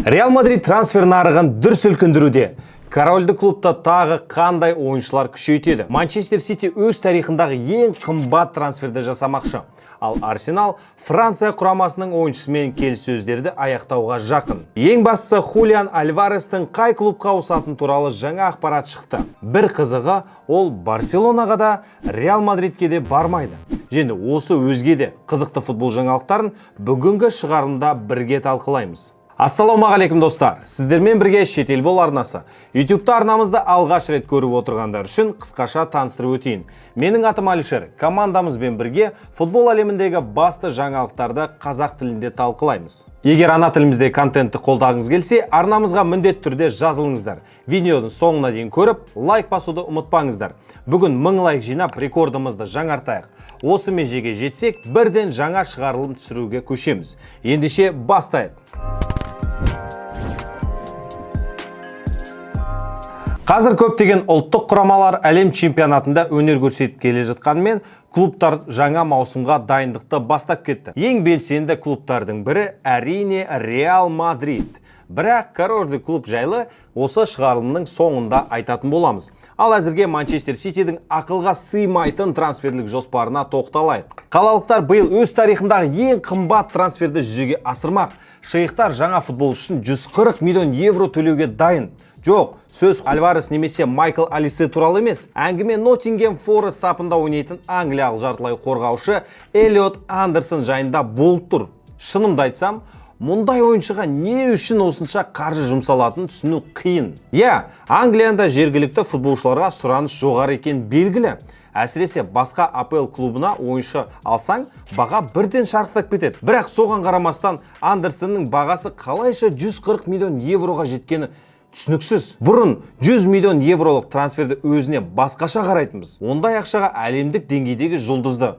Реал Мадрид трансфер нарығын дүр сілкіндіруде. Корольді клубта тағы қандай ойыншылар күшейтеді. Манчестер Сити өз тарихындағы ең қымбат трансферді жасамақшы. Ал Арсенал Франция құрамасының ойыншысымен келіссөздерді аяқтауға жақын. Ең бастысы Хулиан Альварестің қай клубқа ауысатыны туралы жаңа ақпарат шықты. Бір қызығы, ол Барселонаға да, Реал Мадридке де бармайды. Және осы өзге де қызықты футбол жаңалықтарын бүгінгі шығарылымда бірге талқылаймыз. Ассалаумағалейкум достар, сіздермен бірге шетел бол арнасы. YouTube-та арнамызды алғаш рет көріп отырғандар үшін қысқаша таныстырып өтейін. Менің атым Алишер, командамызбен бірге футбол әлеміндегі басты жаңалықтарды қазақ тілінде талқылаймыз. Егер ана тілімізде контентті қолдағыңыз келсе, арнамызға міндетті түрде жазылыңыздар. Видеоның соңына дейін көріп, лайк басуды ұмытпаңыздар. Бүгін 1000 лайк жинап, рекордымызды жаңартайық. Осы межеге жетсек, бірден жаңа шығарылым түсіруге көшеміз. Ендеше бастайық. Қазір көптеген ұлттық құрамалар әлем чемпионатында өнер көрсетіп келе жатқанымен, клубтар жаңа маусымға дайындықты бастап кетті. Ең белсенді клубтардың бірі әрине Реал Мадрид. Бірақ корольді клуб жайлы осы шығарылымның соңында айтатын боламыз. Ал әзірге Манчестер Ситидің ақылға сыймайтын трансферлік жоспарына тоқталайық. Қалалықтар биыл өз тарихындағы ең қымбат трансферді жүзеге асырмақ. Шейхтар жаңа футболшысын 140 миллион евро төлеуге дайын. Жоқ, сөз Альварес немесе Майкл Олисе туралы емес, әңгіме Ноттингем Форест сапында ойнайтын англиялық жартылай қорғаушы Эллиот Андерсон жайында болып тұр. Шынымды айтсам, мұндай ойыншыға не үшін осынша қаржы жұмсалатынын түсіну қиын. Англияда жергілікті футболшыларға сұраныс жоғары екен белгілі. Әсіресе басқа АПЛ клубына ойыншы алсаң, баға бірден шарықтап кетеді. Бірақ соған қарамастан Андерсонның бағасы қалайша 140 миллион евроға жеткені түсініксіз. Бұрын 100 миллион евролық трансферді өзіне басқаша қарайтынбыз. Ондай ақшаға әлемдік деңгейдегі жұлдызды,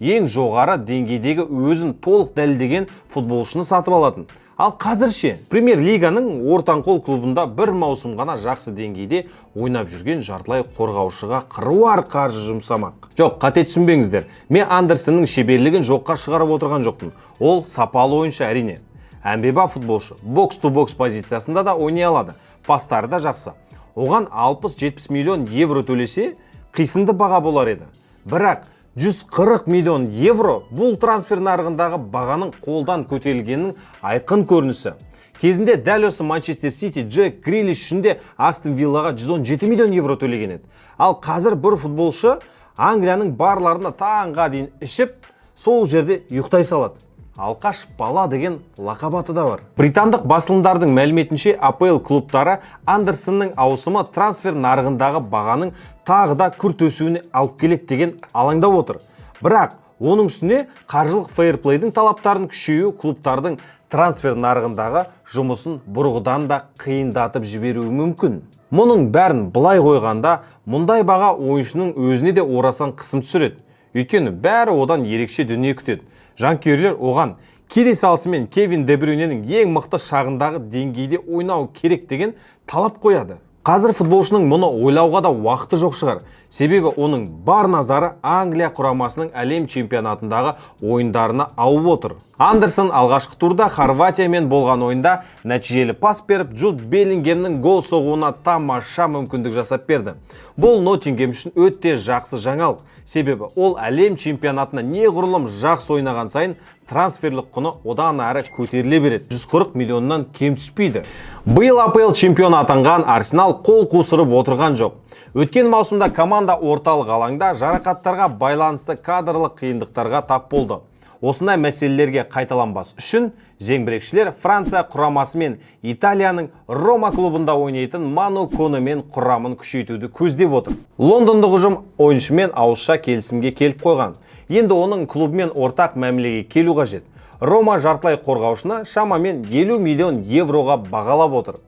ең жоғары деңгейдегі өзін толық дәлелдеген футболшыны сатып алатын. Ал қазірше Премьер-лиганың ортанқол клубында бір маусым ғана жақсы деңгейде ойнап жүрген жартылай қорғаушыға қыруар қаржы жұмсамақ. Жоқ, қате түсінбеңіздер. Мен Андерсонның шеберлігін жоққа шығарып отырған жоқпын. Ол сапалы ойыншы әрине. Әмбеба футболшы, бокс-то-бокс позициясында да ойнай алады. Пастары да жақсы. Оған 60-70 миллион евро төлесе, қисынды баға болар еді. Бірақ 140 миллион евро бұл трансфер нарығындағы бағаның қолдан көтерілгенінің айқын көрінісі. Кезінде дәл осы Манчестер Сити Джек Грилиш үшін де Астон Виллаға 117 миллион евро төлеген еді. Ал қазір бір футболшы Англияның барларына таңға дейін ішіп, сол жерде ұйықтай салады. Алқаш бала деген лақабаты да бар. Британдық басылымдардың мәліметінше АПЛ клубтары Андерсонның ауысымы трансфер нарығындағы бағаның тағы да күрт өсуіне алып келеді деген алаңдап отыр. Бірақ оның үстіне қаржылық фейрплейдің талаптарын күшею клубтардың трансфер нарығындағы жұмысын бұрғыдан да қиындатып жіберуі мүмкін. Мұның бәрін былай қойғанда, мұндай баға ойыншының өзіне де орасан қысым түсіреді. Өйткені бәрі одан ерекше дүние күтеді. Жанкүйерлер оған келе салысымен Кевин Де Брюйненің ең мықты шағындағы деңгейде ойнау керек деген талап қояды. Қазір футболшының мұны ойлауға да уақыты жоқ шығар. Себебі оның бар назары Англия құрамасының әлем чемпионатындағы ойындарына ауып отыр. Андерсон алғашқы турда Хорватиямен болған ойында нәтижелі пас беріп, Джуд Беллингемнің гол соғуына тамаша мүмкіндік жасап берді. Бұл Ноттингем үшін өте жақсы жаңалық. Себебі ол әлем чемпионатына неғұрлым жақсы ойнаған сайын трансферлік құны одан әрі көтеріле береді. 140 миллионнан кем түспейді. Биыл АПЛ чемпионы атанған Арсенал қол қусырып отырған жоқ. Өткен маусымда команда орталық алаңда жарақаттарға байланысты кадрлық қиындықтарға тап болды. Осындай мәселелерге қайталанбас үшін жеңбірекшілер Франция құрамасы мен Италияның Рома клубында ойнайтын Ману Конемен құрамын күшейтуді көздеп отыр. Лондондық ұжым ойыншымен ауызша келісімге келіп қойған. Енді оның клубымен ортақ мәмілеге келу қажет. Рома жартылай қорғаушыны шамамен 50 миллион евроға бағалап отыр.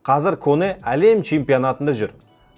Қазір Коне әлем чемпионатында жүр.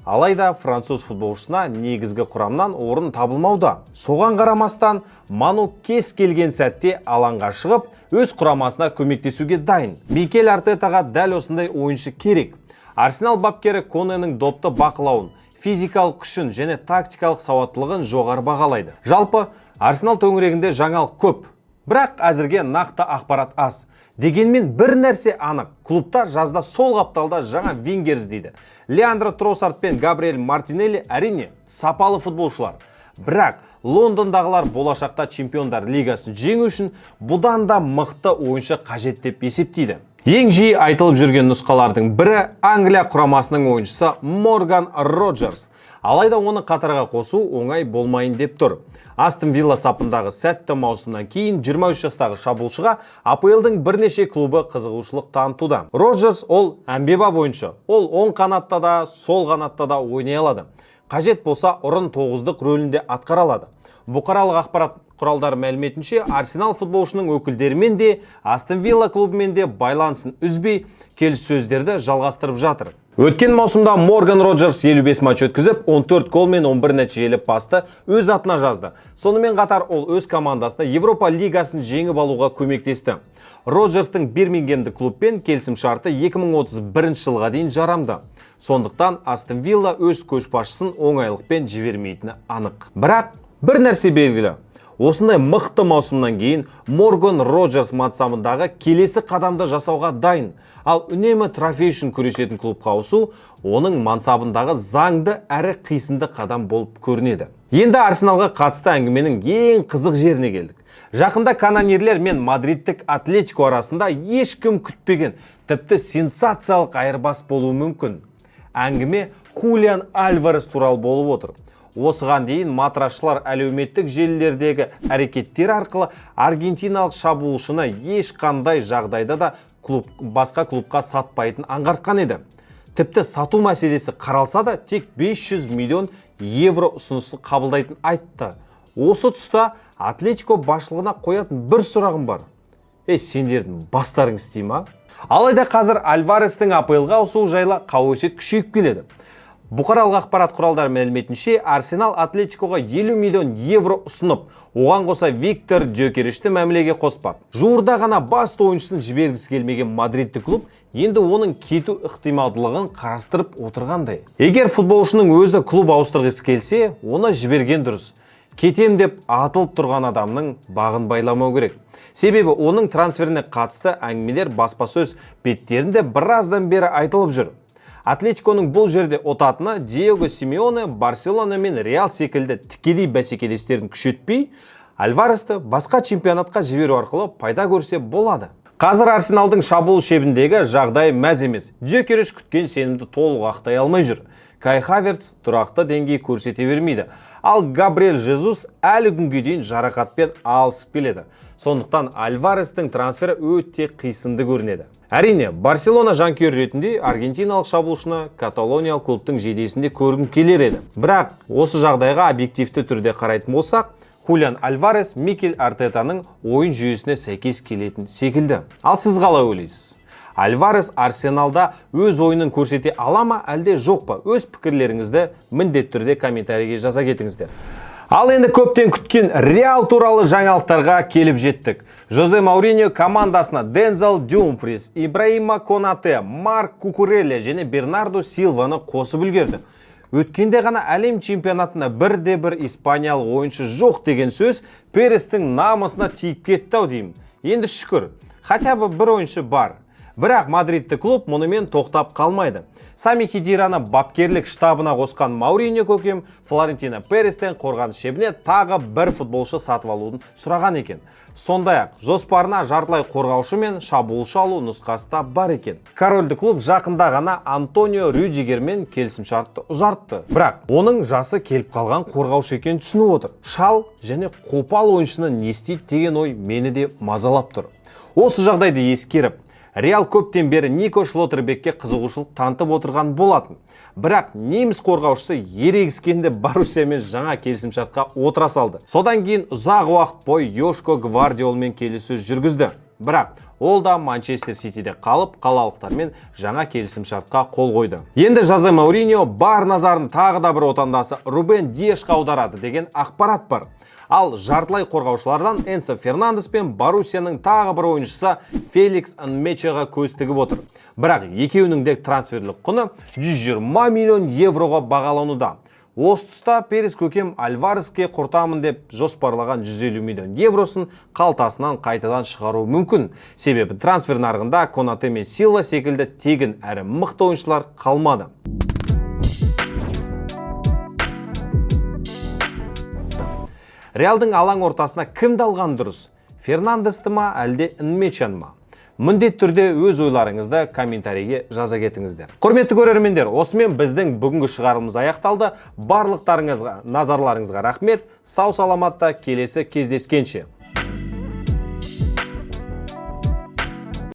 Алайда француз футболшысына негізгі құрамнан орын табылмауда. Соған қарамастан, Ману кез келген сәтте алаңға шығып, өз құрамасына көмектесуге дайын. Микель Артетаға дәл осындай ойыншы керек. Арсенал бапкері Коненің допты бақылауын, физикалық күшін және тактикалық сауаттылығын жоғары бағалайды. Жалпы, Арсенал төңірегінде жаңалық көп. Бірақ әзірге нақты ақпарат аз. Дегенмен бір нәрсе анық, клубтар жазда сол қапталда жаңа вингер іздейді. Леандро Тросард пен Габриэль Мартинелли әрине сапалы футболшылар. Бірақ Лондондағылар болашақта чемпиондар лигасын жеңу үшін бұдан да мықты ойыншы қажет деп есептейді. Ең жиі айтылып жүрген нұсқалардың бірі Англия құрамасының ойыншысы Морган Роджерс. Алайда оны қатарға қосу оңай болмайын деп тұр. Астон Вилла сапындағы сәтті маусымнан кейін 23 жастағы шабуылшыға АПЛ-дың бірнеше клубы қызығушылық танытуда. Роджерс ол әмбебап ойыншы. Ол оң қанатта да, сол қанатта да ойнай алады. Қажет болса ұрын 9-дық рөлінде атқара алады. Бұқаралық ақпарат құралдары мәліметінше, Арсенал футболшының өкілдерімен де, Астон Вилла клубымен де байланысын үзбей келіссөздерді жалғастырып жатыр. Өткен маусымда Морган Роджерс 55 матч өткізіп, 14 гол мен 11 нәтижелі пасты өз атына жазды. Сонымен қатар ол өз командасына Европа лигасын жеңіп алуға көмектесті. Роджерстың Бирмингемді клубпен келісім шарты 2031 жылға дейін жарамды. Сондықтан Астон Вилла өз көшбасшысын оңайлықпен жібермейтіні анық. Бірақ бір нәрсе белгілі. Осындай мықты маусымнан кейін Морган Роджерс мансабындағы келесі қадамды жасауға дайын. Ал үнемі трофей үшін күресетін клубқа ауысу оның мансабындағы заңды әрі қисынды қадам болып көрінеді. Енді Арсеналға қатысты әңгіменің ең қызық жеріне келдік. Жақында канонерлер мен мадридтік Атлетико арасында ешкім күтпеген, тіпті сенсациялық айырбас болуы мүмкін. Әңгіме Хулиан Альварес туралы болып отыр. Осыған дейін матрашшылар әлеуметтік желілердегі әрекеттер арқылы аргентиналық шабуылшыны ешқандай жағдайда да басқа клубқа сатпайтын аңғартқан еді. Тіпті сату мәселесі қаралса да тек 500 миллион евро ұсынысын қабылдайтын айтты. Осы тұста Атлетико басшылығына қоятын бір сұрағым бар. Сендердің бастарың істей ма? Алайда қазір Альварестің АПЛ-ға ауысуы жайлы қауесет күшейіп келеді. Бұқаралық ақпарат құралдары мәліметінше, Арсенал Атлетикоға 50 миллион евро ұсынып, оған қоса Виктор Gyökeresті мәмілеге қоспақ. Жуырда ғана басты ойыншысын жібергісі келмеген мадридтік клуб енді оның кету ықтималдылығын қарастырып отырғандай. Егер футболшының өзі клуб ауыстырғысы келсе, оны жіберген дұрыс. Кетем деп атылып тұрған адамның бағын байламау керек. Себебі оның трансферіне қатысты әңгімелер баспасөз беттерінде біраздан бері айтылып жүр. Атлетиконың бұл жерде отатына Диего Симеоне, Барселона мен Реал секілді тікелей бәсекелестерін күшейтпей, Альваресті басқа чемпионатқа жіберу арқылы пайда көрсе болады. Қазір Арсеналдың шабуыл шебіндегі жағдай мәз емес. Gyökeres күткен сенімді толық ақтай алмай жүр. Кай Хаверц тұрақты деңгей көрсете бермейді. Ал Габриэль Жезус әлі күнге дейін жарақатпен алысып келеді. Сондықтан Альварестің трансфері өте қисынды көрінеді. Әрине, Барселона жанкүйер ретінде аргентиналық шабуылшыны каталониялық клубтың жейдесінде көргім келер еді. Бірақ осы жағдайға объективті түрде қарайтын болсақ, Хулиан Альварес Микель Артетаның ойын жүйесіне сәйкес келетін секілді. Ал сіз қалай ойлайсыз? Альварес Арсеналда өз ойынын көрсете ала ма, әлде жоқ па? Өз пікірлеріңізді міндетті түрде комментарийге жаза кетіңіздер. Ал енді көптен күткен Реал туралы жаңалықтарға келіп жеттік. Жозе Мауриньо командасына Дензел Думфрис, Ибрахима Конате, Марк Кукурелли және Бернардо Силваны қосып үлгерді. Өткенде ғана әлем чемпионатына бірде-бір испаниялық ойыншы жоқ деген сөз Перестің намысына тиіп кетті-ау деймін. Енді шүкір, хотя бы бір ойыншы бар. Бірақ мадридті клуб мұнымен тоқтап қалмайды. Сами Хедираны бапкерлік штабына қосқан Мауриньо көкем Флорентино Перестен қорғаныс шебіне тағы бір футболшы сатып алуын сұраған екен. Сондай-ақ жоспарына жартылай қорғаушы мен шабуылшы алу нұсқасы да бар екен. Корольді клуб жақында ғана Антонио Рюдигермен келісімшартты ұзартты. Бірақ оның жасы келіп қалған қорғаушы екен түсініп отыр. Шал және қопал ойыншыны не істейді деген ой мені де мазалап тұр. Осы жағдайды ескеріп, Реал көптен бері Нико Шлоттербекке қызығушылық танытып отырған болатын. Бірақ неміс қорғаушысы ерегіскенде Боруссиямен жаңа келісімшартқа отыра салды. Содан кейін ұзақ уақыт бойы Йошко Гвардиолмен келіссөз жүргізді. Бірақ ол да Манчестер Ситиде қалып, қалалықтармен жаңа келісімшартқа қол қойды. Енді Жозе Мауриньо бар назарын тағы да бір отандасы Рубен Диашқа аударады деген ақпарат бар. Ал жартылай қорғаушылардан Энсо Фернандес пен Боруссияның тағы бір ойыншысы Феликс Нмечеға көз тігіп отыр. Бірақ екеуінің де трансферлік құны 120 миллион евроға бағалануда. Осы тұста Перес көкем Альвареске құртамын деп жоспарлаған 150 миллион евросын қалтасынан қайтадан шығару мүмкін. Себебі трансфер нарығында Конате мен Силва секілді тегін әрі мықты ойыншылар қалмады. Реалдың алаң ортасына кімді алған дұрыс? Фернандесті ма, әлде Нмечан ма? Міндет түрде өз ойларыңызды комментарийге жаза кетіңіздер. Құрметті көрермендер, осымен біздің бүгінгі шығарылымыз аяқталды. Барлықтарыңызға, назарларыңызға рахмет. Сау саламатта келесі кездескенше.